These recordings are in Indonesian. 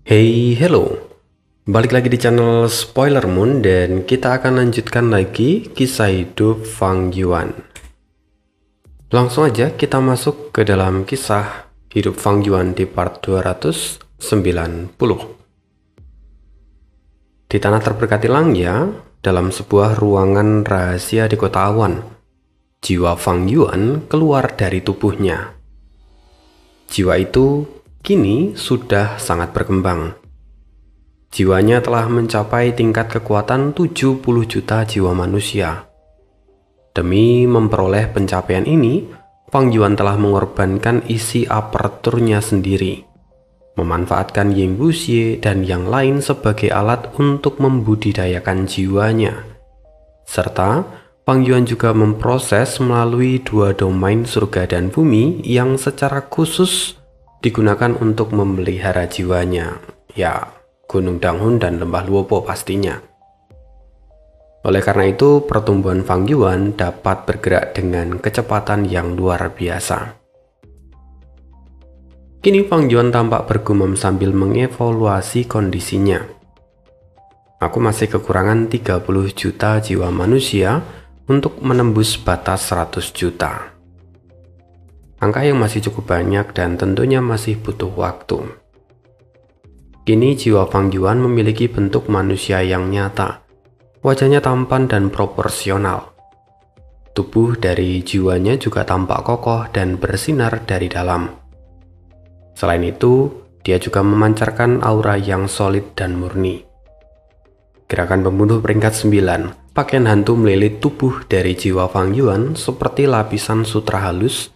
Hey, hello. Balik lagi di channel Spoiler Moon dan kita akan lanjutkan lagi kisah hidup Fang Yuan. Langsung aja kita masuk ke dalam kisah hidup Fang Yuan di part 290. Di tanah terberkati Langya, dalam sebuah ruangan rahasia di kota awan, jiwa Fang Yuan keluar dari tubuhnya. Jiwa itu kini sudah sangat berkembang. Jiwanya telah mencapai tingkat kekuatan 70 juta jiwa manusia. Demi memperoleh pencapaian ini, Fang Yuan telah mengorbankan isi aperturnya sendiri, memanfaatkan Ying Wuxie dan yang lain sebagai alat untuk membudidayakan jiwanya. Serta, Fang Yuan juga memproses melalui dua domain surga dan bumi yang secara khusus digunakan untuk memelihara jiwanya, ya Gunung Danghun dan Lembah Luopo pastinya. Oleh karena itu, pertumbuhan Fang Yuan dapat bergerak dengan kecepatan yang luar biasa. Kini Fang Yuan tampak bergumam sambil mengevaluasi kondisinya. Aku masih kekurangan 30 juta jiwa manusia untuk menembus batas 100 juta. Angka yang masih cukup banyak dan tentunya masih butuh waktu. Kini jiwa Fang Yuan memiliki bentuk manusia yang nyata. Wajahnya tampan dan proporsional. Tubuh dari jiwanya juga tampak kokoh dan bersinar dari dalam. Selain itu, dia juga memancarkan aura yang solid dan murni. Gerakan pembunuh peringkat 9. Pakaian hantu melilit tubuh dari jiwa Fang Yuan seperti lapisan sutra halus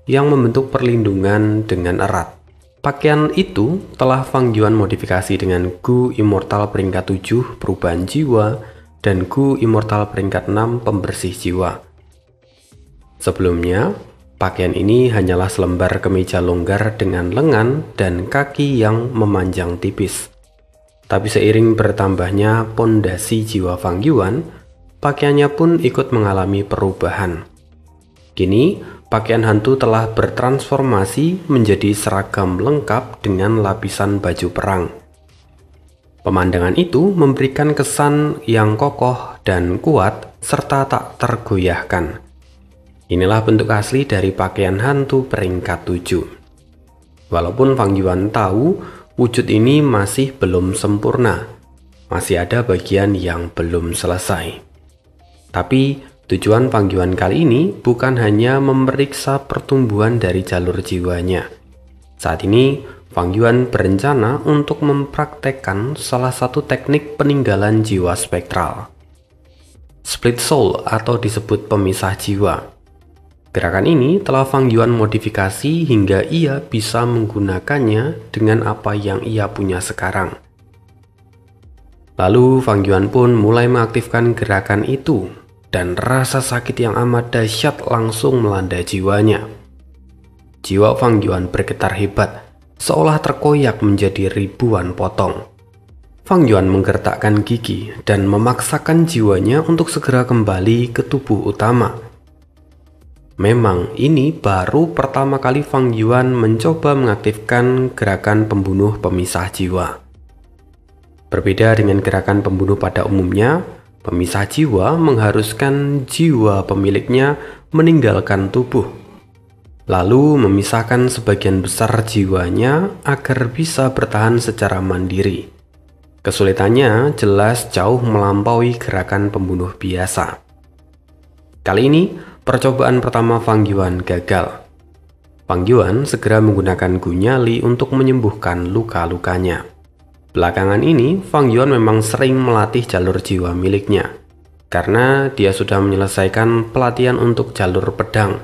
yang membentuk perlindungan dengan erat. Pakaian itu telah Fang Yuan modifikasi dengan Gu Immortal peringkat 7 perubahan jiwa dan Gu Immortal peringkat 6 pembersih jiwa. Sebelumnya, pakaian ini hanyalah selembar kemeja longgar dengan lengan dan kaki yang memanjang tipis. Tapi seiring bertambahnya pondasi jiwa Fang Yuan, pakaiannya pun ikut mengalami perubahan. Kini, pakaian hantu telah bertransformasi menjadi seragam lengkap dengan lapisan baju perang. Pemandangan itu memberikan kesan yang kokoh dan kuat serta tak tergoyahkan. Inilah bentuk asli dari pakaian hantu peringkat 7. Walaupun Fang Yuan tahu wujud ini masih belum sempurna, masih ada bagian yang belum selesai. Tapi tujuan Fang Yuan kali ini bukan hanya memeriksa pertumbuhan dari jalur jiwanya. Saat ini, Fang Yuan berencana untuk mempraktekkan salah satu teknik peninggalan jiwa spektral. Split Soul atau disebut pemisah jiwa. Gerakan ini telah Fang Yuan modifikasi hingga ia bisa menggunakannya dengan apa yang ia punya sekarang. Lalu Fang Yuan pun mulai mengaktifkan gerakan itu. Dan rasa sakit yang amat dahsyat langsung melanda jiwanya. Jiwa Fang Yuan bergetar hebat, seolah terkoyak menjadi ribuan potong. Fang Yuan menggertakkan gigi dan memaksakan jiwanya untuk segera kembali ke tubuh utama. Memang ini baru pertama kali Fang Yuan mencoba mengaktifkan gerakan pembunuh pemisah jiwa. Berbeda dengan gerakan pembunuh pada umumnya, pemisah jiwa mengharuskan jiwa pemiliknya meninggalkan tubuh, lalu memisahkan sebagian besar jiwanya agar bisa bertahan secara mandiri. Kesulitannya jelas jauh melampaui gerakan pembunuh biasa. Kali ini, percobaan pertama Fang Yuan gagal. Fang Yuan segera menggunakan Gu Nyali untuk menyembuhkan luka-lukanya. Belakangan ini, Fang Yuan memang sering melatih jalur jiwa miliknya, karena dia sudah menyelesaikan pelatihan untuk jalur pedang.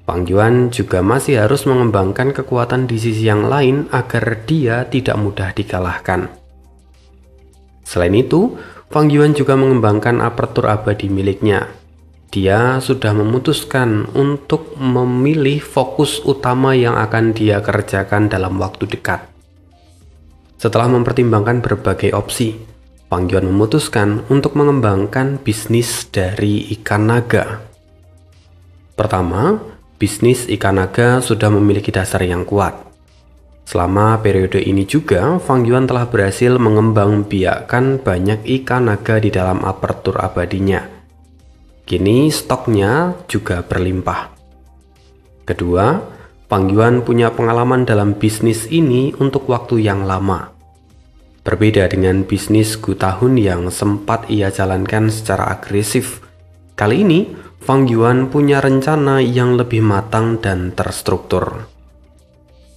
Fang Yuan juga masih harus mengembangkan kekuatan di sisi yang lain agar dia tidak mudah dikalahkan. Selain itu, Fang Yuan juga mengembangkan apertur abadi miliknya. Dia sudah memutuskan untuk memilih fokus utama yang akan dia kerjakan dalam waktu dekat. Setelah mempertimbangkan berbagai opsi, Fang Yuan memutuskan untuk mengembangkan bisnis dari ikan naga. Pertama, bisnis ikan naga sudah memiliki dasar yang kuat. Selama periode ini juga, Fang Yuan telah berhasil mengembangbiakkan banyak ikan naga di dalam apertur abadinya. Kini stoknya juga berlimpah. Kedua, Fang Yuan punya pengalaman dalam bisnis ini untuk waktu yang lama. Berbeda dengan bisnis Gu Tahun yang sempat ia jalankan secara agresif, kali ini Fang Yuan punya rencana yang lebih matang dan terstruktur.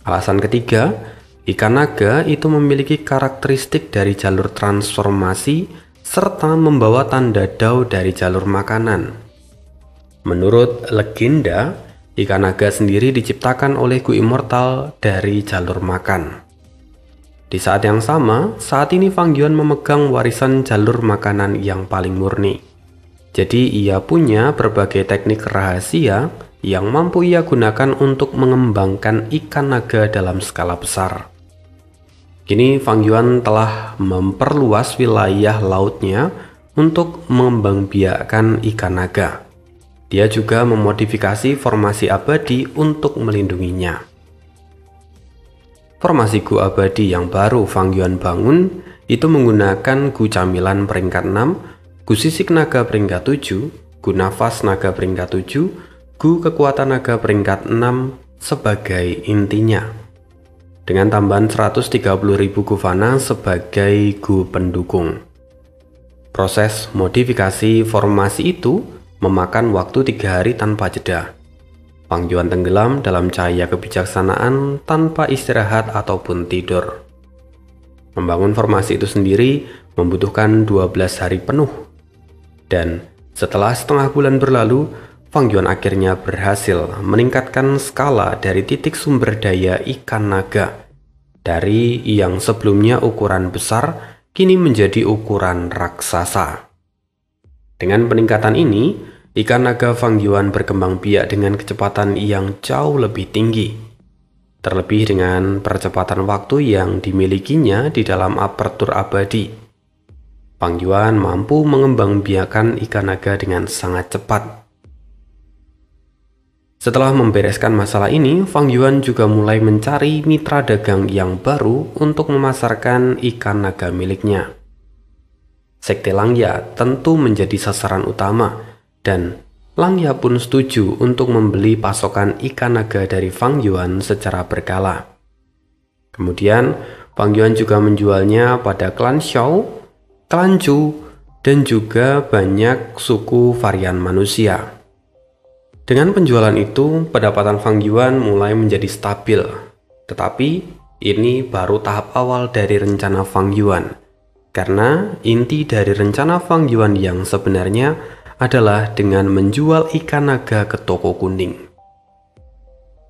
Alasan ketiga, ikan naga itu memiliki karakteristik dari jalur transformasi serta membawa tanda Dao dari jalur makanan. Menurut legenda, ikan naga sendiri diciptakan oleh Gu Immortal dari jalur makan. Di saat yang sama, saat ini Fang Yuan memegang warisan jalur makanan yang paling murni. Jadi ia punya berbagai teknik rahasia yang mampu ia gunakan untuk mengembangkan ikan naga dalam skala besar. Kini Fang Yuan telah memperluas wilayah lautnya untuk mengembangbiakkan ikan naga. Dia juga memodifikasi formasi abadi untuk melindunginya. Formasi Gu abadi yang baru Fang Yuan bangun itu menggunakan Gu camilan peringkat 6, Gu sisik naga peringkat 7, Gu nafas naga peringkat 7, Gu kekuatan naga peringkat 6 sebagai intinya. Dengan tambahan 130.000 Gu fana sebagai Gu pendukung. Proses modifikasi formasi itu memakan waktu 3 hari tanpa jeda. Fang Yuan tenggelam dalam cahaya kebijaksanaan tanpa istirahat ataupun tidur. Membangun formasi itu sendiri membutuhkan 12 hari penuh. Dan setelah setengah bulan berlalu, Fang Yuan akhirnya berhasil meningkatkan skala dari titik sumber daya ikan naga. Dari yang sebelumnya ukuran besar, kini menjadi ukuran raksasa. Dengan peningkatan ini, ikan naga Fang Yuan berkembang biak dengan kecepatan yang jauh lebih tinggi. Terlebih dengan percepatan waktu yang dimilikinya di dalam apertur abadi. Fang Yuan mampu mengembangbiakkan ikan naga dengan sangat cepat. Setelah membereskan masalah ini, Fang Yuan juga mulai mencari mitra dagang yang baru untuk memasarkan ikan naga miliknya. Sekte Langya tentu menjadi sasaran utama. Dan Langya pun setuju untuk membeli pasokan ikan naga dari Fang Yuan secara berkala. Kemudian, Fang Yuan juga menjualnya pada klan Xiao, klan Chu, dan juga banyak suku varian manusia. Dengan penjualan itu, pendapatan Fang Yuan mulai menjadi stabil. Tetapi, ini baru tahap awal dari rencana Fang Yuan. Karena inti dari rencana Fang Yuan yang sebenarnya adalah dengan menjual ikan naga ke toko kuning.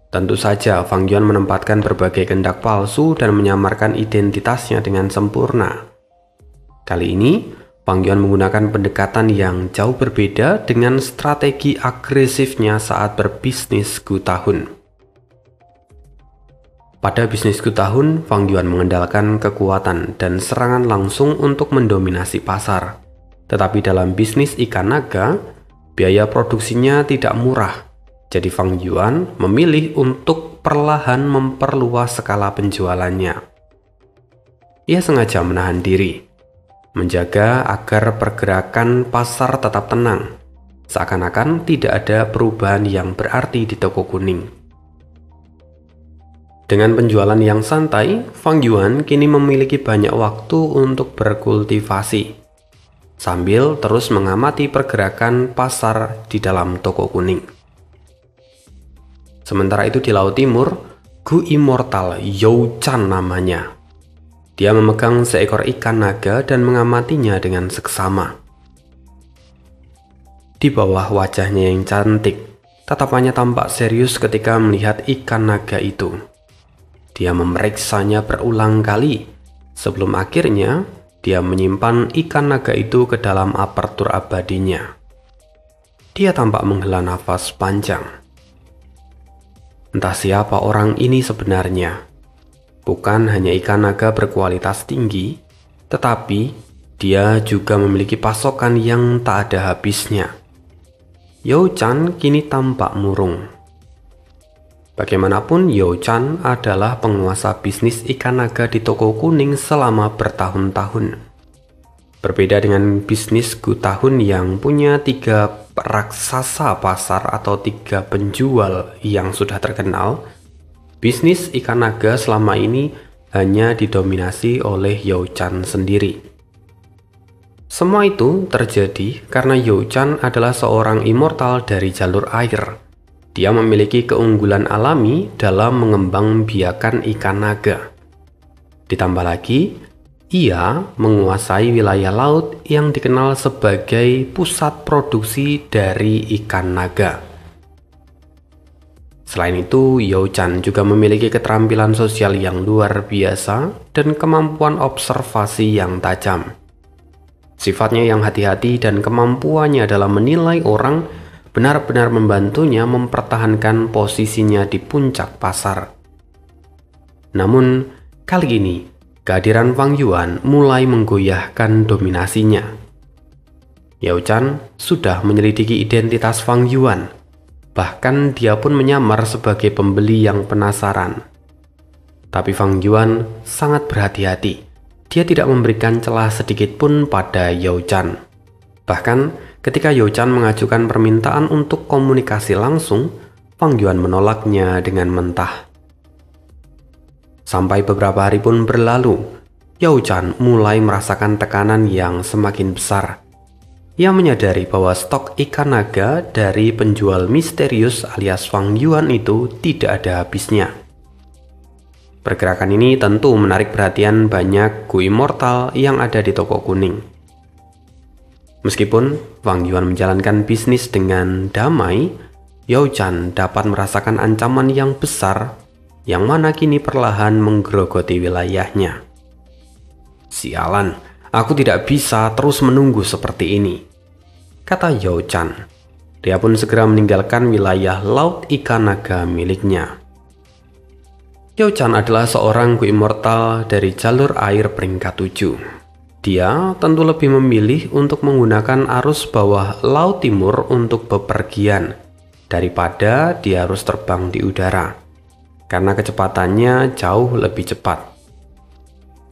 Tentu saja Fang Yuan menempatkan berbagai kehendak palsu dan menyamarkan identitasnya dengan sempurna. Kali ini, Fang Yuan menggunakan pendekatan yang jauh berbeda dengan strategi agresifnya saat berbisnis Gu Tahun. Pada bisnis Gu Tahun, Fang Yuan mengandalkan kekuatan dan serangan langsung untuk mendominasi pasar. Tetapi dalam bisnis ikan naga, biaya produksinya tidak murah. Jadi Fang Yuan memilih untuk perlahan memperluas skala penjualannya. Ia sengaja menahan diri, menjaga agar pergerakan pasar tetap tenang, seakan-akan tidak ada perubahan yang berarti di toko kuning. Dengan penjualan yang santai, Fang Yuan kini memiliki banyak waktu untuk berkultivasi, sambil terus mengamati pergerakan pasar di dalam toko kuning. Sementara itu di Laut Timur, Gu Immortal You Chan namanya. Dia memegang seekor ikan naga dan mengamatinya dengan seksama. Di bawah wajahnya yang cantik, tatapannya tampak serius ketika melihat ikan naga itu. Dia memeriksanya berulang kali, sebelum akhirnya dia menyimpan ikan naga itu ke dalam apertur abadinya. Dia tampak menghela nafas panjang. Entah siapa orang ini sebenarnya. Bukan hanya ikan naga berkualitas tinggi, tetapi dia juga memiliki pasokan yang tak ada habisnya. You Chan kini tampak murung. Bagaimanapun, Yao Chan adalah penguasa bisnis ikan naga di toko kuning selama bertahun-tahun. Berbeda dengan bisnis Gu Tahun yang punya 3 raksasa pasar atau 3 penjual yang sudah terkenal, bisnis ikan naga selama ini hanya didominasi oleh Yao Chan sendiri. Semua itu terjadi karena Yao Chan adalah seorang immortal dari jalur air. Dia memiliki keunggulan alami dalam mengembangbiakan ikan naga. Ditambah lagi, ia menguasai wilayah laut yang dikenal sebagai pusat produksi dari ikan naga. Selain itu, Yao Chan juga memiliki keterampilan sosial yang luar biasa dan kemampuan observasi yang tajam. Sifatnya yang hati-hati dan kemampuannya dalam menilai orang benar-benar membantunya mempertahankan posisinya di puncak pasar. Namun, kali ini, kehadiran Fang Yuan mulai menggoyahkan dominasinya. Yao Chan sudah menyelidiki identitas Fang Yuan, bahkan dia pun menyamar sebagai pembeli yang penasaran. Tapi Fang Yuan sangat berhati-hati. Dia tidak memberikan celah sedikit pun pada Yao Chan. Bahkan, ketika Yao Chan mengajukan permintaan untuk komunikasi langsung, Fang Yuan menolaknya dengan mentah. Sampai beberapa hari pun berlalu, Yao Chan mulai merasakan tekanan yang semakin besar. Ia menyadari bahwa stok ikan naga dari penjual misterius alias Fang Yuan itu tidak ada habisnya. Pergerakan ini tentu menarik perhatian banyak Gu Immortal yang ada di toko kuning. Meskipun Fang Yuan menjalankan bisnis dengan damai, Yao Chan dapat merasakan ancaman yang besar yang mana kini perlahan menggerogoti wilayahnya. Sialan, aku tidak bisa terus menunggu seperti ini, kata Yao Chan. Dia pun segera meninggalkan wilayah laut ikan naga miliknya. Yao Chan adalah seorang Gu Immortal dari jalur air peringkat 7. Dia tentu lebih memilih untuk menggunakan arus bawah laut timur untuk bepergian daripada dia harus terbang di udara, karena kecepatannya jauh lebih cepat.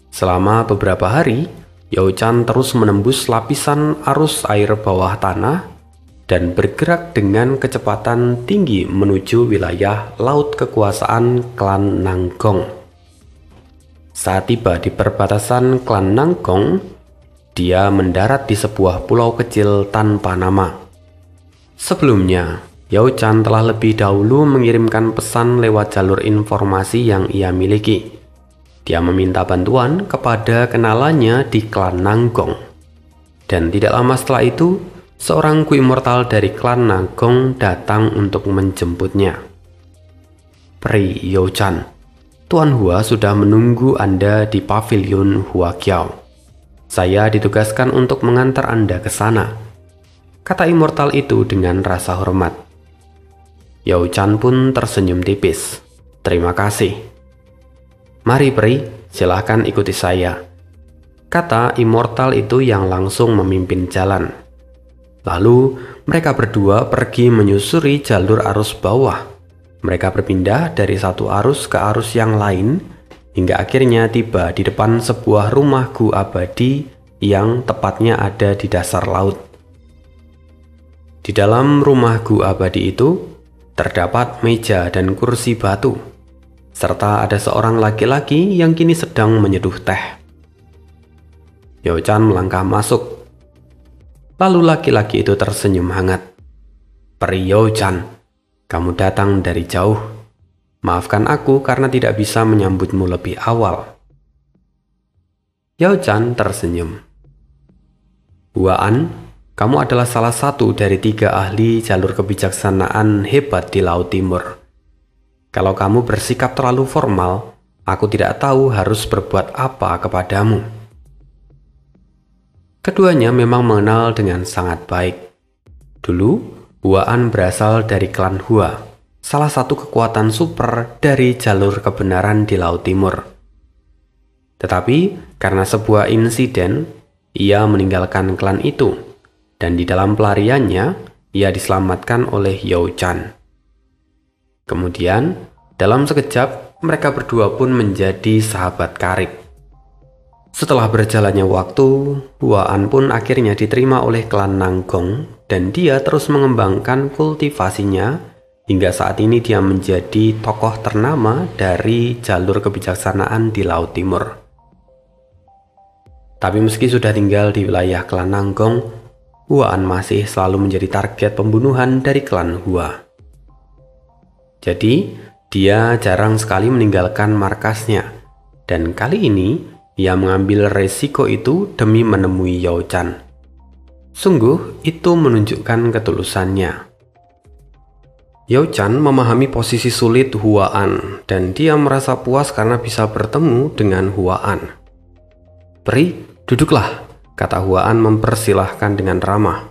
Selama beberapa hari, Yao Chan terus menembus lapisan arus air bawah tanah dan bergerak dengan kecepatan tinggi menuju wilayah laut kekuasaan klan Nanggong. Saat tiba di perbatasan klan Nanggong, dia mendarat di sebuah pulau kecil tanpa nama. Sebelumnya, Yao Chan telah lebih dahulu mengirimkan pesan lewat jalur informasi yang ia miliki. Dia meminta bantuan kepada kenalannya di klan Nanggong. Dan tidak lama setelah itu, seorang Gu Immortal dari klan Nanggong datang untuk menjemputnya. Pri Yao Chan, Tuan Hua sudah menunggu Anda di pavilion Hua Kiao. Saya ditugaskan untuk mengantar Anda ke sana, kata Immortal itu dengan rasa hormat. Yao Chan pun tersenyum tipis. Terima kasih. Mari Pri, silahkan ikuti saya, kata Immortal itu yang langsung memimpin jalan. Lalu mereka berdua pergi menyusuri jalur arus bawah. Mereka berpindah dari satu arus ke arus yang lain hingga akhirnya tiba di depan sebuah rumah Gu abadi yang tepatnya ada di dasar laut. Di dalam rumah Gu abadi itu terdapat meja dan kursi batu, serta ada seorang laki-laki yang kini sedang menyeduh teh. Yao Chan melangkah masuk. Lalu laki-laki itu tersenyum hangat. Pri Yao Chan, kamu datang dari jauh. Maafkan aku karena tidak bisa menyambutmu lebih awal. Yao Chan tersenyum. Huaan, kamu adalah salah satu dari 3 ahli jalur kebijaksanaan hebat di Laut Timur. Kalau kamu bersikap terlalu formal, aku tidak tahu harus berbuat apa kepadamu. Keduanya memang mengenal dengan sangat baik. Dulu, Huaan berasal dari klan Hua, salah satu kekuatan super dari jalur kebenaran di Laut Timur. Tetapi karena sebuah insiden, ia meninggalkan klan itu, dan di dalam pelariannya, ia diselamatkan oleh Yao Chan. Kemudian, Dalam sekejap, mereka berdua pun menjadi sahabat karib. Setelah berjalannya waktu, Hua-an pun akhirnya diterima oleh klan Nanggong dan dia terus mengembangkan kultivasinya hingga saat ini dia menjadi tokoh ternama dari jalur kebijaksanaan di Laut Timur. Tapi meski sudah tinggal di wilayah klan Nanggong, Hua-an masih selalu menjadi target pembunuhan dari klan Hua. Jadi, dia jarang sekali meninggalkan markasnya, dan kali ini ia mengambil resiko itu demi menemui Yao Chan. Sungguh, itu menunjukkan ketulusannya. Yao Chan memahami posisi sulit Hua-an, dan dia merasa puas karena bisa bertemu dengan Hua-an. "Peri, duduklah," kata Hua-an mempersilahkan dengan ramah.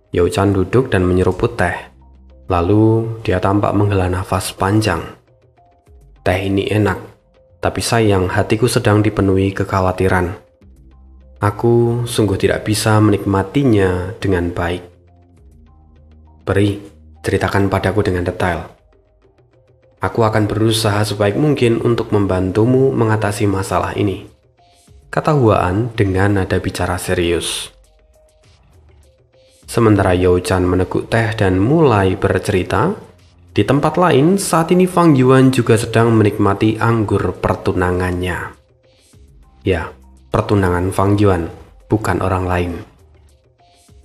Yao Chan duduk dan menyeruput teh. Lalu dia tampak menghela nafas panjang. "Teh ini enak, tapi sayang hatiku sedang dipenuhi kekhawatiran. Aku sungguh tidak bisa menikmatinya dengan baik." "Peri, ceritakan padaku dengan detail. Aku akan berusaha sebaik mungkin untuk membantumu mengatasi masalah ini," kata Hua-an dengan nada bicara serius. Sementara Yao Chan meneguk teh dan mulai bercerita, di tempat lain saat ini Fang Yuan juga sedang menikmati anggur pertunangannya. Ya, pertunangan Fang Yuan, bukan orang lain.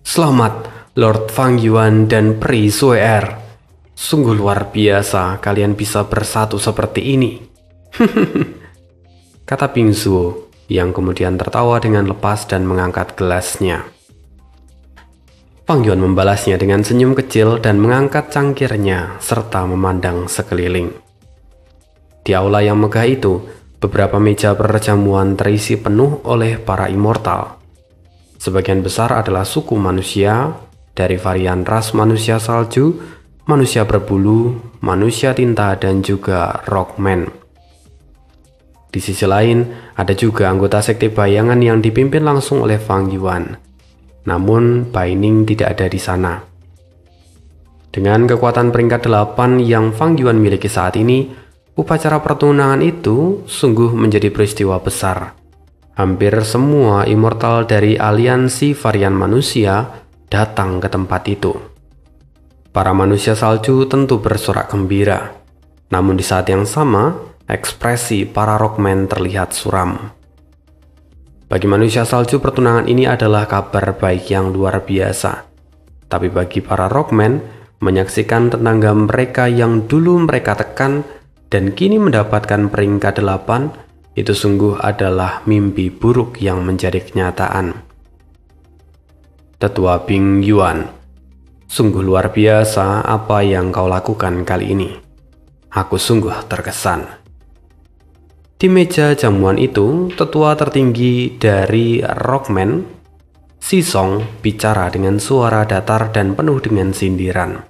"Selamat, Lord Fang Yuan dan Peri Suer. Sungguh luar biasa kalian bisa bersatu seperti ini," kata Bing Zuo, yang kemudian tertawa dengan lepas dan mengangkat gelasnya. Fang Yuan membalasnya dengan senyum kecil dan mengangkat cangkirnya serta memandang sekeliling. Di aula yang megah itu, beberapa meja perjamuan terisi penuh oleh para immortal. Sebagian besar adalah suku manusia, dari varian ras manusia salju, manusia berbulu, manusia tinta, dan juga rockman. Di sisi lain, ada juga anggota sekte bayangan yang dipimpin langsung oleh Fang Yuan. Namun, Bai Ning tidak ada di sana. Dengan kekuatan peringkat 8 yang Fang Yuan miliki saat ini, upacara pertunangan itu sungguh menjadi peristiwa besar. Hampir semua immortal dari aliansi varian manusia datang ke tempat itu. Para manusia salju tentu bersorak gembira. Namun di saat yang sama, ekspresi para rockman terlihat suram. Bagi manusia salju, pertunangan ini adalah kabar baik yang luar biasa. Tapi bagi para rockman, menyaksikan tetangga mereka yang dulu mereka tekan dan kini mendapatkan peringkat 8, itu sungguh adalah mimpi buruk yang menjadi kenyataan. "Tetua Bing Yuan, sungguh luar biasa apa yang kau lakukan kali ini. Aku sungguh terkesan." Di meja jamuan itu, tetua tertinggi dari rockman, Si Song, bicara dengan suara datar dan penuh dengan sindiran.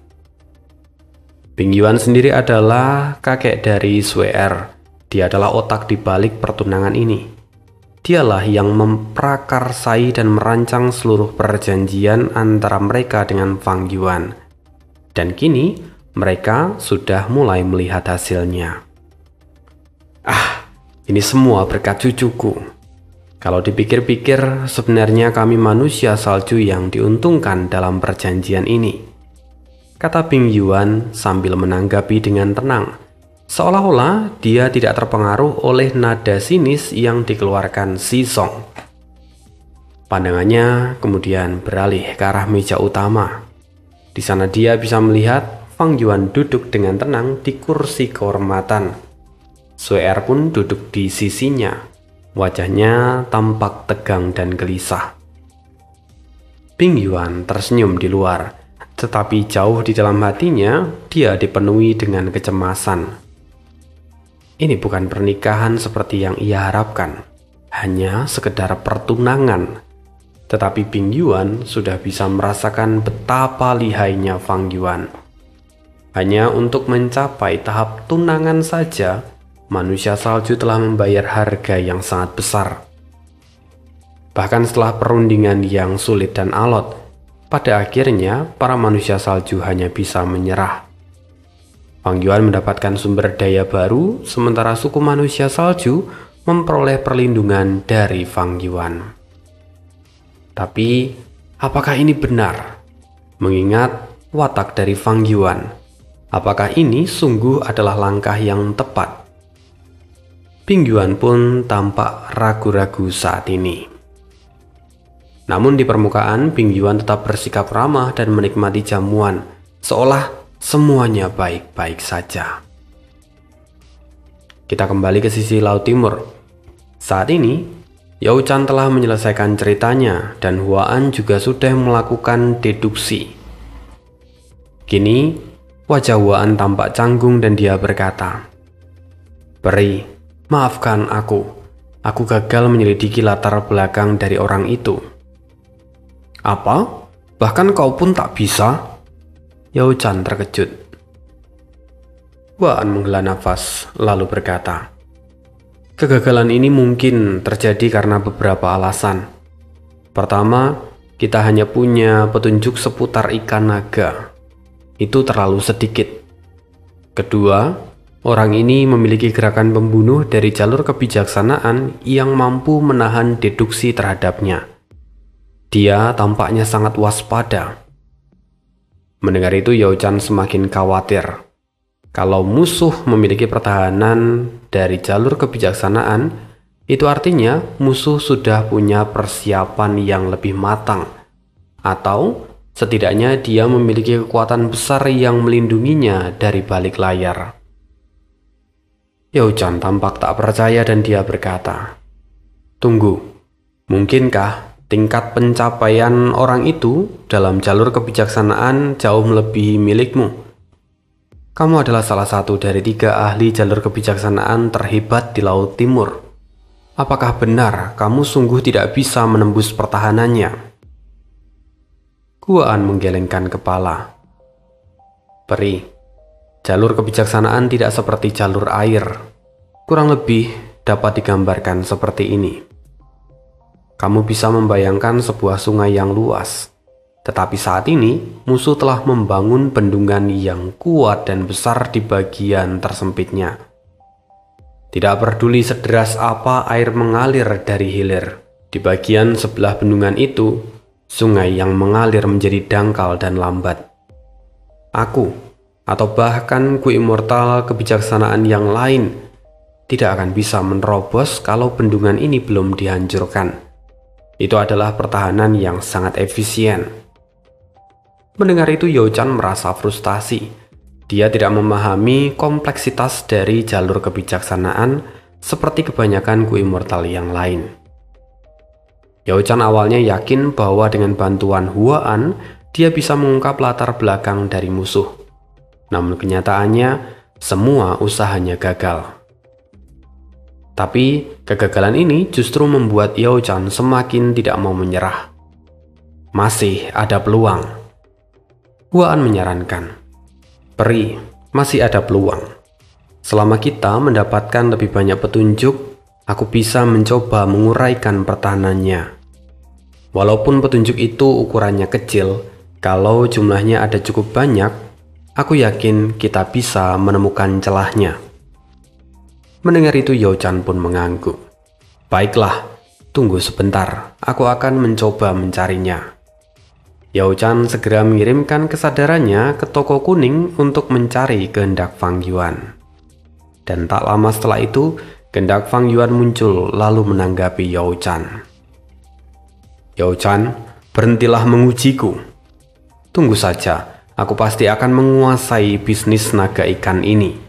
Bing Yuan sendiri adalah kakek dari Suer. Dia adalah otak di balik pertunangan ini. Dialah yang memprakarsai dan merancang seluruh perjanjian antara mereka dengan Fang Yuan. Dan kini, mereka sudah mulai melihat hasilnya. Ini semua berkat cucuku. Kalau dipikir-pikir, sebenarnya kami manusia salju yang diuntungkan dalam perjanjian ini, kata Bing Yuan sambil menanggapi dengan tenang, seolah-olah dia tidak terpengaruh oleh nada sinis yang dikeluarkan Si Song. Pandangannya kemudian beralih ke arah meja utama. Di sana dia bisa melihat Fang Yuan duduk dengan tenang di kursi kehormatan. Suer pun duduk di sisinya. Wajahnya tampak tegang dan gelisah. Bing Yuan tersenyum di luar, tetapi jauh di dalam hatinya dia dipenuhi dengan kecemasan. Ini bukan pernikahan seperti yang ia harapkan, hanya sekedar pertunangan. Tetapi Bing Yuan sudah bisa merasakan betapa lihainya Fang Yuan. Hanya untuk mencapai tahap tunangan saja, manusia salju telah membayar harga yang sangat besar. Bahkan setelah perundingan yang sulit dan alot, pada akhirnya para manusia salju hanya bisa menyerah. Fang Yuan mendapatkan sumber daya baru, sementara suku manusia salju memperoleh perlindungan dari Fang Yuan. Tapi, apakah ini benar? Mengingat watak dari Fang Yuan, apakah ini sungguh adalah langkah yang tepat? Ping Yuan pun tampak ragu-ragu saat ini. Namun di permukaan, Ping Yuan tetap bersikap ramah dan menikmati jamuan, seolah semuanya baik-baik saja. Kita kembali ke sisi laut timur. Saat ini, Yao Chan telah menyelesaikan ceritanya dan Huaan juga sudah melakukan deduksi. Kini, wajah Huaan tampak canggung dan dia berkata, "Peri, maafkan aku. Aku gagal menyelidiki latar belakang dari orang itu." "Apa? Bahkan kau pun tak bisa?" Yao Chan terkejut. Huaan menghela nafas, lalu berkata, "Kegagalan ini mungkin terjadi karena beberapa alasan. Pertama, kita hanya punya petunjuk seputar ikan naga. Itu terlalu sedikit. Kedua, orang ini memiliki gerakan pembunuh dari jalur kebijaksanaan yang mampu menahan deduksi terhadapnya. Dia tampaknya sangat waspada." Mendengar itu, Yao Chan semakin khawatir. Kalau musuh memiliki pertahanan dari jalur kebijaksanaan, itu artinya musuh sudah punya persiapan yang lebih matang, atau setidaknya dia memiliki kekuatan besar yang melindunginya dari balik layar. Yao Chan tampak tak percaya dan dia berkata, "Tunggu, mungkinkah tingkat pencapaian orang itu dalam jalur kebijaksanaan jauh melebihi milikmu? Kamu adalah salah satu dari 3 ahli jalur kebijaksanaan terhebat di Laut Timur. Apakah benar kamu sungguh tidak bisa menembus pertahanannya?" Huaan menggelengkan kepala. "Peri, jalur kebijaksanaan tidak seperti jalur air. Kurang lebih dapat digambarkan seperti ini. Kamu bisa membayangkan sebuah sungai yang luas, tetapi saat ini musuh telah membangun bendungan yang kuat dan besar di bagian tersempitnya. Tidak peduli sederas apa air mengalir dari hilir, di bagian sebelah bendungan itu, sungai yang mengalir menjadi dangkal dan lambat. Aku, atau bahkan Ku Immortal kebijaksanaan yang lain, tidak akan bisa menerobos kalau bendungan ini belum dihancurkan. Itu adalah pertahanan yang sangat efisien." Mendengar itu, Yao Chan merasa frustasi. Dia tidak memahami kompleksitas dari jalur kebijaksanaan seperti kebanyakan Ku Immortal yang lain. Yao Chan awalnya yakin bahwa dengan bantuan Huaan, dia bisa mengungkap latar belakang dari musuh. Namun kenyataannya, semua usahanya gagal. Tapi kegagalan ini justru membuat Yao Chan semakin tidak mau menyerah. Masih ada peluang. Huaan menyarankan, "Peri, masih ada peluang. Selama kita mendapatkan lebih banyak petunjuk, aku bisa mencoba menguraikan pertahanannya. Walaupun petunjuk itu ukurannya kecil, kalau jumlahnya ada cukup banyak, aku yakin kita bisa menemukan celahnya." Mendengar itu, Yao Chan pun mengangguk. "Baiklah, tunggu sebentar, aku akan mencoba mencarinya." Yao Chan segera mengirimkan kesadarannya ke toko kuning untuk mencari kehendak Fang Yuan. Dan tak lama setelah itu, kehendak Fang Yuan muncul lalu menanggapi Yao Chan. "Yao Chan, berhentilah mengujiku. Tunggu saja, aku pasti akan menguasai bisnis naga ikan ini."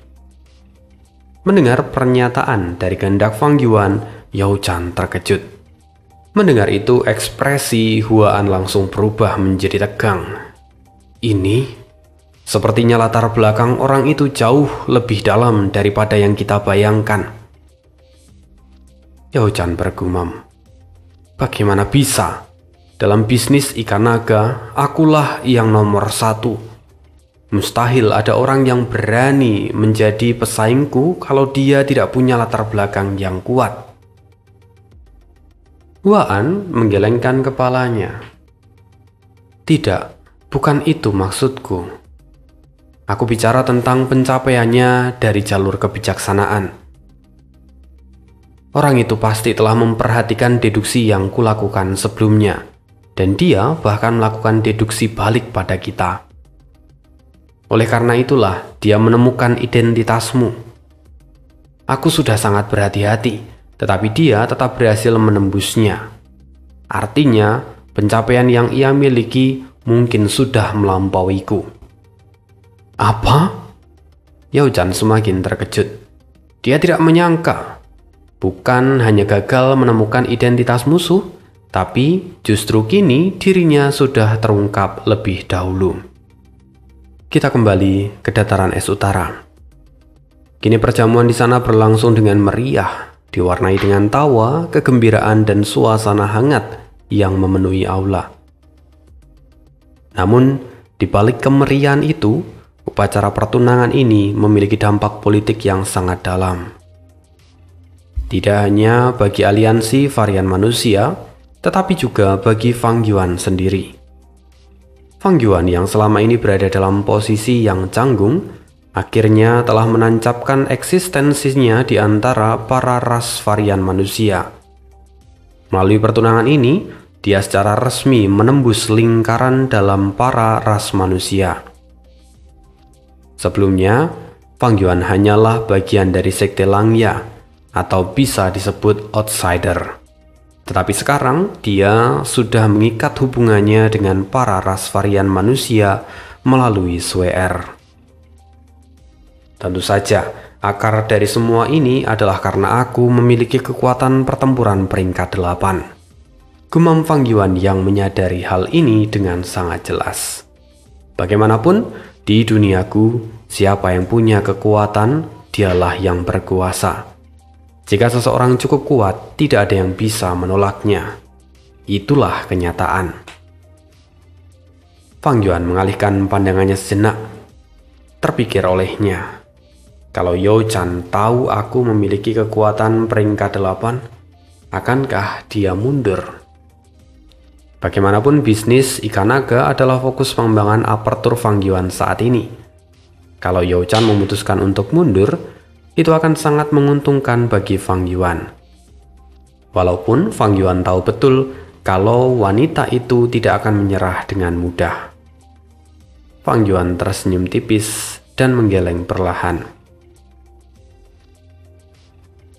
Mendengar pernyataan dari kehendak Fang Yuan, Yao Chan terkejut. Mendengar itu, ekspresi Huaan langsung berubah menjadi tegang. "Ini sepertinya latar belakang orang itu jauh lebih dalam daripada yang kita bayangkan." Yao Chan bergumam, "Bagaimana bisa? Dalam bisnis ikan naga, akulah yang nomor 1. Mustahil ada orang yang berani menjadi pesaingku kalau dia tidak punya latar belakang yang kuat." Huaan menggelengkan kepalanya. "Tidak, bukan itu maksudku." Aku bicara tentang pencapaiannya dari jalur kebijaksanaan. Orang itu pasti telah memperhatikan deduksi yang kulakukan sebelumnya, dan dia bahkan melakukan deduksi balik pada kita. Oleh karena itulah, dia menemukan identitasmu. Aku sudah sangat berhati-hati, tetapi dia tetap berhasil menembusnya. Artinya, pencapaian yang ia miliki mungkin sudah melampauiku. Apa? Yao Chan semakin terkejut. Dia tidak menyangka. Bukan hanya gagal menemukan identitas musuh, tapi justru kini dirinya sudah terungkap lebih dahulu. Kita kembali ke dataran es utara. Kini perjamuan di sana berlangsung dengan meriah, diwarnai dengan tawa, kegembiraan, dan suasana hangat yang memenuhi aula. Namun, di balik kemeriahan itu, upacara pertunangan ini memiliki dampak politik yang sangat dalam. Tidak hanya bagi aliansi varian manusia, tetapi juga bagi Fang Yuan sendiri. Fang Yuan yang selama ini berada dalam posisi yang canggung, akhirnya telah menancapkan eksistensinya di antara para ras varian manusia. Melalui pertunangan ini, dia secara resmi menembus lingkaran dalam para ras manusia. Sebelumnya, Fang Yuan hanyalah bagian dari sekte Langya, atau bisa disebut outsider. Tetapi sekarang, dia sudah mengikat hubungannya dengan para ras varian manusia melalui SWR. Tentu saja, akar dari semua ini adalah karena aku memiliki kekuatan pertempuran peringkat 8. Gumam Fang Yuan yang menyadari hal ini dengan sangat jelas. Bagaimanapun, di duniaku, siapa yang punya kekuatan, dialah yang berkuasa. Jika seseorang cukup kuat, tidak ada yang bisa menolaknya. Itulah kenyataan. Fang Yuan mengalihkan pandangannya sejenak. Terpikir olehnya, kalau Yao Chan tahu aku memiliki kekuatan peringkat 8, akankah dia mundur? Bagaimanapun bisnis ikan naga adalah fokus pengembangan apertur Fang Yuan saat ini. Kalau Yao Chan memutuskan untuk mundur, itu akan sangat menguntungkan bagi Fang Yuan. Walaupun Fang Yuan tahu betul kalau wanita itu tidak akan menyerah dengan mudah. Fang Yuan tersenyum tipis dan menggeleng perlahan.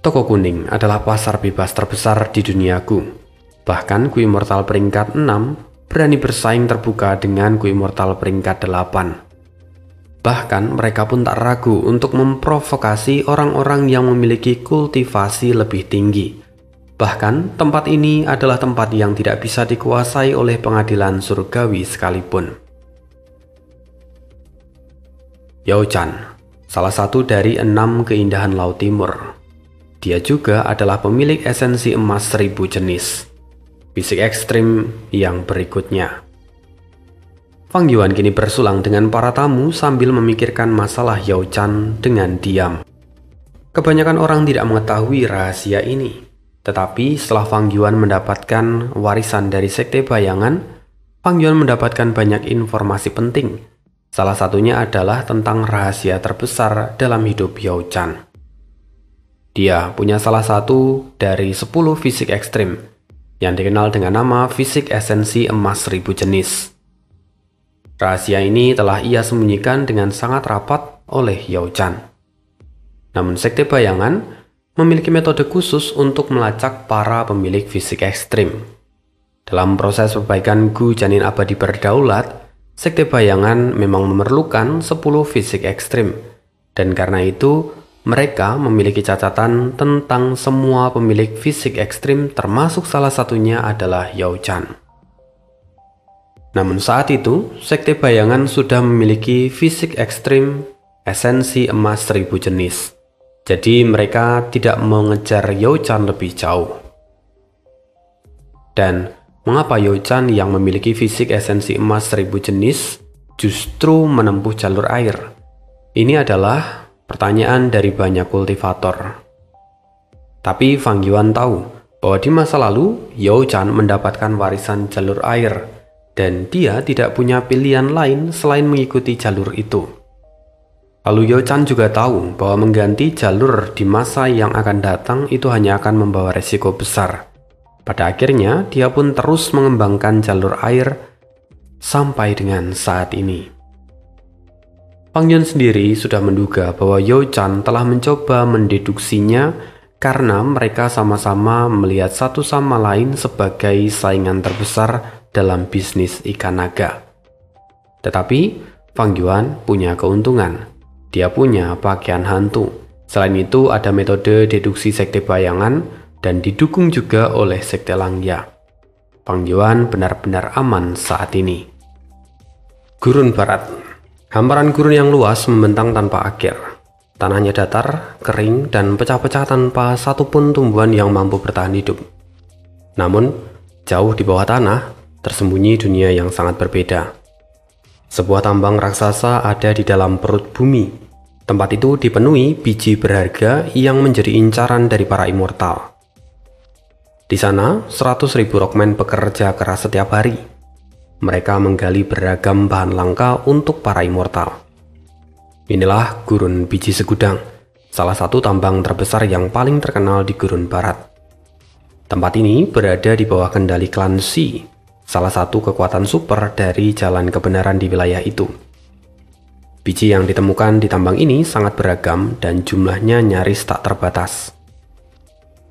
Toko kuning adalah pasar bebas terbesar di duniaku. Bahkan Ku Immortal peringkat 6 berani bersaing terbuka dengan Ku Immortal peringkat 8. Bahkan mereka pun tak ragu untuk memprovokasi orang-orang yang memiliki kultivasi lebih tinggi. Bahkan tempat ini adalah tempat yang tidak bisa dikuasai oleh pengadilan surgawi sekalipun. Yao Chan, salah satu dari 6 keindahan Laut Timur. Dia juga adalah pemilik esensi emas 1000 jenis. Fisik ekstrim yang berikutnya. Fang Yuan kini bersulang dengan para tamu sambil memikirkan masalah Yao Chan dengan diam. Kebanyakan orang tidak mengetahui rahasia ini. Tetapi setelah Fang Yuan mendapatkan warisan dari Sekte Bayangan, Fang Yuan mendapatkan banyak informasi penting. Salah satunya adalah tentang rahasia terbesar dalam hidup Yao Chan. Dia punya salah satu dari 10 fisik ekstrim yang dikenal dengan nama fisik esensi emas 1000 jenis. Rahasia ini telah ia sembunyikan dengan sangat rapat oleh Yao Chan. Namun Sekte Bayangan memiliki metode khusus untuk melacak para pemilik fisik ekstrim. Dalam proses perbaikan Gu Janin Abadi Berdaulat, Sekte Bayangan memang memerlukan 10 fisik ekstrim, dan karena itu mereka memiliki catatan tentang semua pemilik fisik ekstrim, termasuk salah satunya adalah Yao Chan. Namun saat itu, Sekte Bayangan sudah memiliki fisik ekstrim esensi emas 1000 jenis. Jadi mereka tidak mengejar Yao Chan lebih jauh. Dan mengapa Yao Chan yang memiliki fisik esensi emas 1000 jenis justru menempuh jalur air? Ini adalah pertanyaan dari banyak kultivator. Tapi Fang Yuan tahu bahwa di masa lalu Yao Chan mendapatkan warisan jalur air dan dia tidak punya pilihan lain selain mengikuti jalur itu. Lalu Yao Chan juga tahu bahwa mengganti jalur di masa yang akan datang itu hanya akan membawa resiko besar. Pada akhirnya, dia pun terus mengembangkan jalur air sampai dengan saat ini. Fang Yuan sendiri sudah menduga bahwa Yao Chan telah mencoba mendeduksinya karena mereka sama-sama melihat satu sama lain sebagai saingan terbesar dalam bisnis ikan naga. Tetapi, Fang Yuan punya keuntungan. Dia punya pakaian hantu. Selain itu, ada metode deduksi sekte bayangan dan didukung juga oleh sekte Langya. Fang Yuan benar-benar aman saat ini. Gurun Barat. Hamparan gurun yang luas membentang tanpa akhir. Tanahnya datar, kering, dan pecah-pecah tanpa satupun tumbuhan yang mampu bertahan hidup. Namun, jauh di bawah tanah, tersembunyi dunia yang sangat berbeda. Sebuah tambang raksasa ada di dalam perut bumi. Tempat itu dipenuhi biji berharga yang menjadi incaran dari para immortal. Di sana, 100.000 rockman bekerja keras setiap hari. Mereka menggali beragam bahan langka untuk para immortal. Inilah Gurun Biji Segudang, salah satu tambang terbesar yang paling terkenal di Gurun Barat. Tempat ini berada di bawah kendali klan Shi, salah satu kekuatan super dari jalan kebenaran di wilayah itu. Biji yang ditemukan di tambang ini sangat beragam dan jumlahnya nyaris tak terbatas.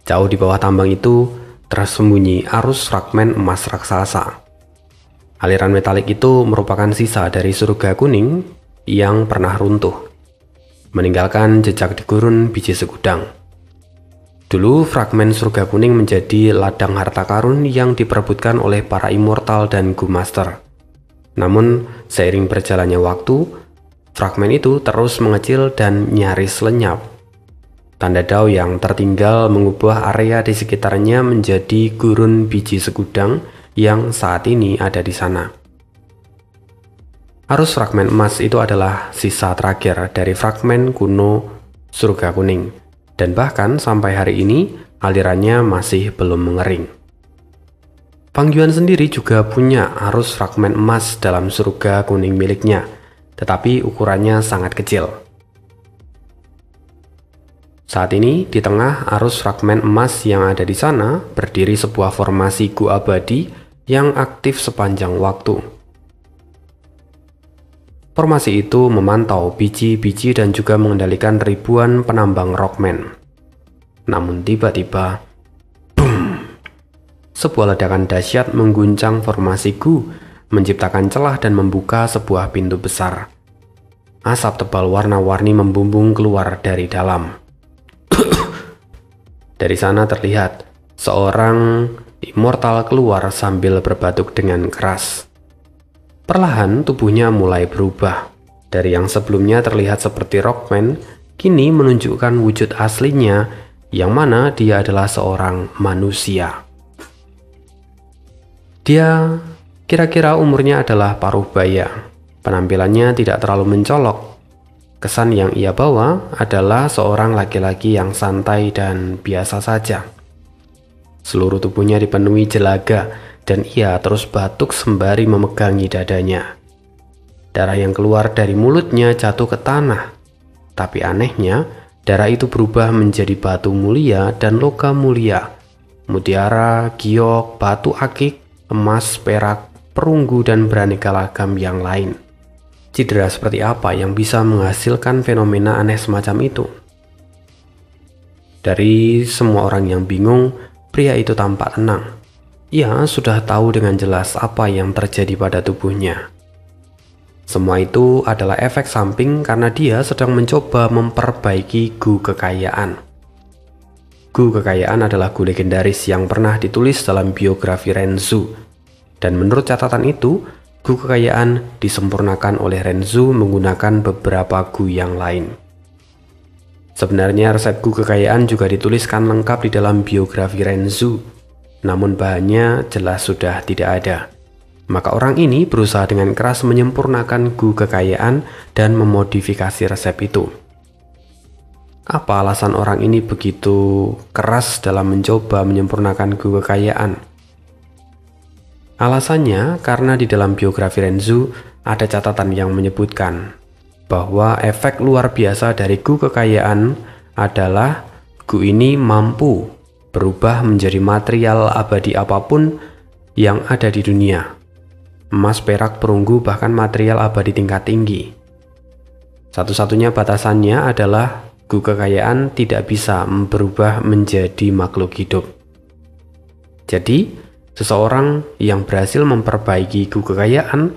Jauh di bawah tambang itu tersembunyi arus fragmen emas raksasa. Aliran metalik itu merupakan sisa dari surga kuning yang pernah runtuh, meninggalkan jejak di Gurun Biji Segudang. Dulu fragmen surga kuning menjadi ladang harta karun yang diperebutkan oleh para immortal dan Gu Master. Namun seiring berjalannya waktu, fragmen itu terus mengecil dan nyaris lenyap. Tanda Dao yang tertinggal mengubah area di sekitarnya menjadi Gurun Biji Segudang yang saat ini ada di sana. Arus fragmen emas itu adalah sisa terakhir dari fragmen kuno surga kuning, dan bahkan sampai hari ini alirannya masih belum mengering. Fang Yuan sendiri juga punya arus fragmen emas dalam surga kuning miliknya, tetapi ukurannya sangat kecil. Saat ini, di tengah arus fragmen emas yang ada di sana, berdiri sebuah formasi Gu abadi yang aktif sepanjang waktu. Formasi itu memantau biji-biji dan juga mengendalikan ribuan penambang rockman. Namun tiba-tiba, boom! Sebuah ledakan dahsyat mengguncang formasi Gu, menciptakan celah dan membuka sebuah pintu besar. Asap tebal warna-warni membumbung keluar dari dalam. Dari sana terlihat seorang immortal keluar sambil berbatuk dengan keras. Perlahan tubuhnya mulai berubah. Dari yang sebelumnya terlihat seperti rockman, kini menunjukkan wujud aslinya, yang mana dia adalah seorang manusia. Dia kira-kira umurnya adalah paruh baya. Penampilannya tidak terlalu mencolok. Kesan yang ia bawa adalah seorang laki-laki yang santai dan biasa saja. Seluruh tubuhnya dipenuhi jelaga dan ia terus batuk sembari memegangi dadanya. Darah yang keluar dari mulutnya jatuh ke tanah. Tapi anehnya, darah itu berubah menjadi batu mulia dan logam mulia. Mutiara, giok, batu akik, emas, perak, perunggu, dan beraneka lagam yang lain. Cedera seperti apa yang bisa menghasilkan fenomena aneh semacam itu? Dari semua orang yang bingung, pria itu tampak tenang. Ia sudah tahu dengan jelas apa yang terjadi pada tubuhnya. Semua itu adalah efek samping karena dia sedang mencoba memperbaiki Gu Kekayaan. Gu Kekayaan adalah Gu legendaris yang pernah ditulis dalam biografi Renzu. Dan menurut catatan itu, Gu Kekayaan disempurnakan oleh Renzu menggunakan beberapa Gu yang lain. Sebenarnya resep Gu Kekayaan juga dituliskan lengkap di dalam biografi Renzu, namun bahannya jelas sudah tidak ada. Maka orang ini berusaha dengan keras menyempurnakan Gu Kekayaan dan memodifikasi resep itu. Apa alasan orang ini begitu keras dalam mencoba menyempurnakan Gu Kekayaan? Alasannya karena di dalam biografi Renzu ada catatan yang menyebutkan bahwa efek luar biasa dari Gu Kekayaan adalah Gu ini mampu berubah menjadi material abadi apapun yang ada di dunia. Emas, perak, perunggu, bahkan material abadi tingkat tinggi. Satu-satunya batasannya adalah Gu Kekayaan tidak bisa berubah menjadi makhluk hidup. Jadi, seseorang yang berhasil memperbaiki Gu Kekayaan,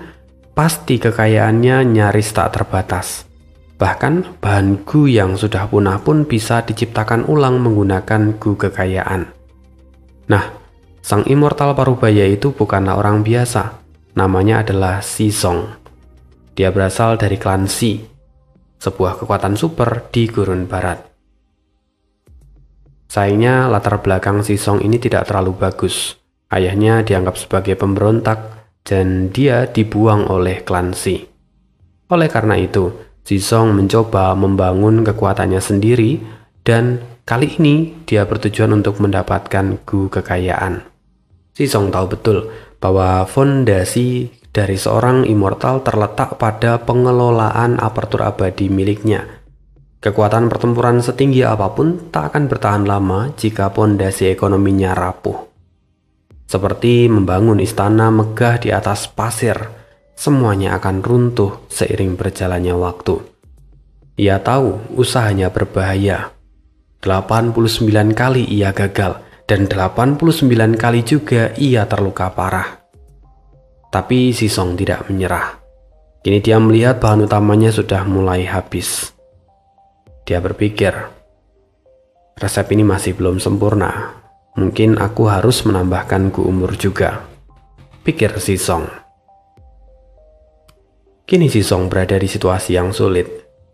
pasti kekayaannya nyaris tak terbatas. Bahkan bahan Gu yang sudah punah pun bisa diciptakan ulang menggunakan Gu Kekayaan. Nah, sang immortal Parubaya itu bukanlah orang biasa. Namanya adalah Shizong. Dia berasal dari klan Shi, sebuah kekuatan super di Gurun Barat. Sayangnya latar belakang Shizong ini tidak terlalu bagus. Ayahnya dianggap sebagai pemberontak dan dia dibuang oleh klan Shi. Oleh karena itu, Shizong mencoba membangun kekuatannya sendiri dan kali ini dia bertujuan untuk mendapatkan Gu Kekayaan. Shizong tahu betul bahwa fondasi dari seorang immortal terletak pada pengelolaan apertur abadi miliknya. Kekuatan pertempuran setinggi apapun tak akan bertahan lama jika fondasi ekonominya rapuh. Seperti membangun istana megah di atas pasir, semuanya akan runtuh seiring berjalannya waktu. Ia tahu usahanya berbahaya. 89 kali ia gagal dan 89 kali juga ia terluka parah. Tapi Shizong tidak menyerah. Kini dia melihat bahan utamanya sudah mulai habis. Dia berpikir, resep ini masih belum sempurna. Mungkin aku harus menambahkan Gu umur juga, pikir Shizong. Kini Shizong berada di situasi yang sulit.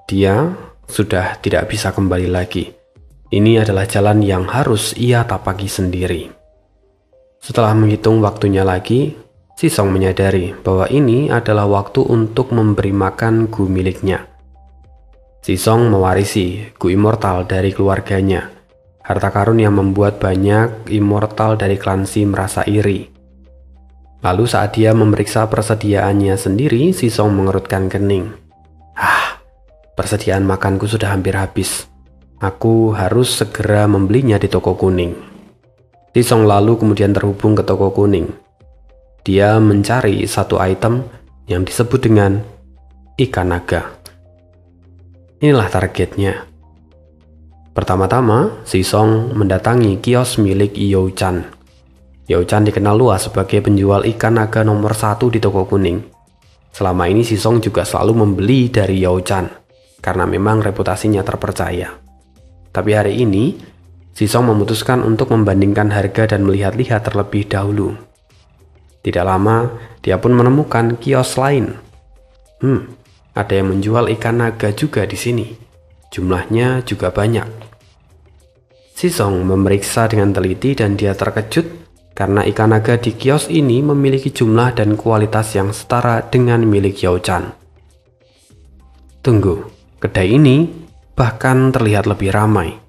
Dia sudah tidak bisa kembali lagi. Ini adalah jalan yang harus ia tapaki sendiri. Setelah menghitung waktunya lagi, Shizong menyadari bahwa ini adalah waktu untuk memberi makan Gu miliknya. Shizong mewarisi Gu immortal dari keluarganya. Harta karun yang membuat banyak immortal dari klan Shi merasa iri. Lalu saat dia memeriksa persediaannya sendiri, Shizong mengerutkan kening. Persediaan makanku sudah hampir habis. Aku harus segera membelinya di toko kuning. Shizong lalu kemudian terhubung ke toko kuning. Dia mencari satu item yang disebut dengan ikan naga. Inilah targetnya. Pertama-tama, Shizong mendatangi kios milik Yao Chan. Yao Chan dikenal luas sebagai penjual ikan naga nomor 1 di toko kuning. Selama ini Shizong juga selalu membeli dari Yao Chan, karena memang reputasinya terpercaya. Tapi hari ini, Shizong memutuskan untuk membandingkan harga dan melihat-lihat terlebih dahulu. Tidak lama, dia pun menemukan kios lain. Ada yang menjual ikan naga juga di sini. Jumlahnya juga banyak. Shizong memeriksa dengan teliti dan dia terkejut karena ikan naga di kios ini memiliki jumlah dan kualitas yang setara dengan milik Yao Chan. Tunggu, kedai ini bahkan terlihat lebih ramai.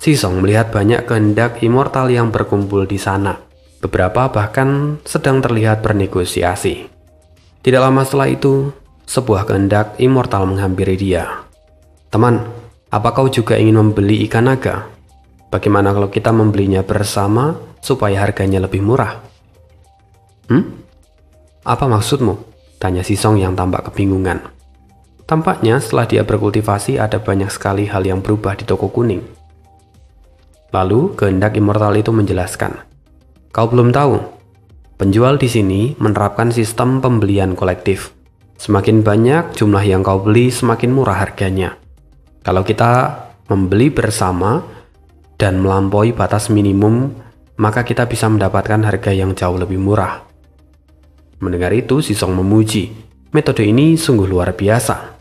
Shizong melihat banyak kehendak immortal yang berkumpul di sana. Beberapa bahkan sedang terlihat bernegosiasi. Tidak lama setelah itu, sebuah kehendak immortal menghampiri dia. Teman, apa kau juga ingin membeli ikan naga? Bagaimana kalau kita membelinya bersama supaya harganya lebih murah? Apa maksudmu? Tanya Shizong yang tampak kebingungan. Tampaknya setelah dia berkultivasi ada banyak sekali hal yang berubah di toko kuning. Lalu kehendak immortal itu menjelaskan, kau belum tahu, penjual di sini menerapkan sistem pembelian kolektif. Semakin banyak jumlah yang kau beli, semakin murah harganya. Kalau kita membeli bersama dan melampaui batas minimum, maka kita bisa mendapatkan harga yang jauh lebih murah. Mendengar itu, Shizong memuji. Metode ini sungguh luar biasa.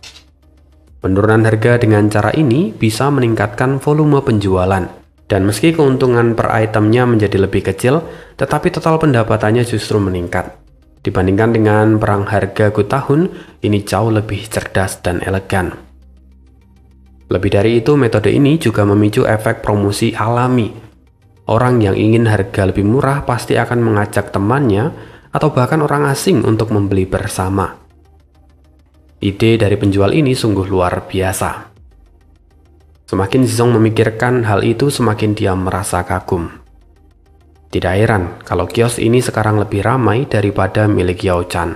Penurunan harga dengan cara ini bisa meningkatkan volume penjualan. Dan meski keuntungan per itemnya menjadi lebih kecil, tetapi total pendapatannya justru meningkat. Dibandingkan dengan perang harga Gu tahun, ini jauh lebih cerdas dan elegan. Lebih dari itu, metode ini juga memicu efek promosi alami. Orang yang ingin harga lebih murah pasti akan mengajak temannya atau bahkan orang asing untuk membeli bersama. Ide dari penjual ini sungguh luar biasa. Semakin Zizong memikirkan hal itu, semakin dia merasa kagum. Tidak heran kalau kios ini sekarang lebih ramai daripada milik Yao Chan.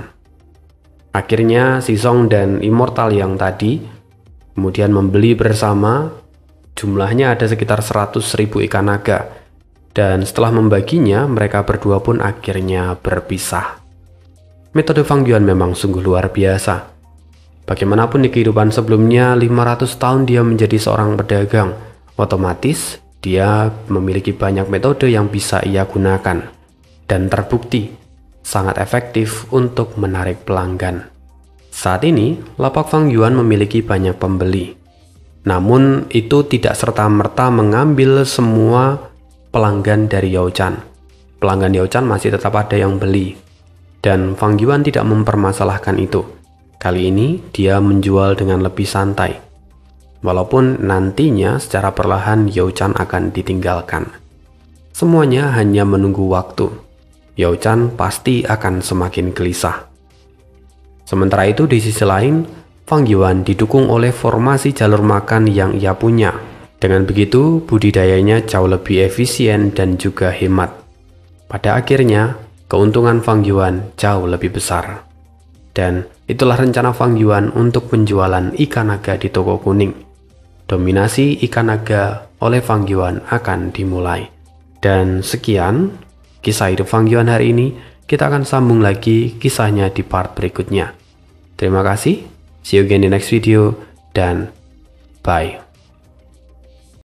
Akhirnya Zizong dan Immortal yang tadi kemudian membeli bersama. Jumlahnya ada sekitar 100.000 ikan naga. Dan setelah membaginya, mereka berdua pun akhirnya berpisah. Metode Fang Yuan memang sungguh luar biasa. Bagaimanapun di kehidupan sebelumnya, 500 tahun dia menjadi seorang pedagang. Otomatis, dia memiliki banyak metode yang bisa ia gunakan. Dan terbukti, sangat efektif untuk menarik pelanggan. Saat ini, lapak Fang Yuan memiliki banyak pembeli. Namun, itu tidak serta-merta mengambil semua pelanggan dari Yao Chan. Pelanggan Yao Chan masih tetap ada yang beli. Dan Fang Yuan tidak mempermasalahkan itu. Kali ini, dia menjual dengan lebih santai. Walaupun nantinya secara perlahan Yao Chan akan ditinggalkan. Semuanya hanya menunggu waktu. Yao Chan pasti akan semakin gelisah. Sementara itu di sisi lain, Fang Yuan didukung oleh formasi jalur makan yang ia punya. Dengan begitu, budidayanya jauh lebih efisien dan juga hemat. Pada akhirnya, keuntungan Fang Yuan jauh lebih besar. Dan itulah rencana Fang Yuan untuk penjualan ikan naga di toko kuning. Dominasi ikan naga oleh Fang Yuan akan dimulai. Dan sekian kisah hidup Fang Yuan hari ini. Kita akan sambung lagi kisahnya di part berikutnya. Terima kasih. See you again in the next video, dan bye.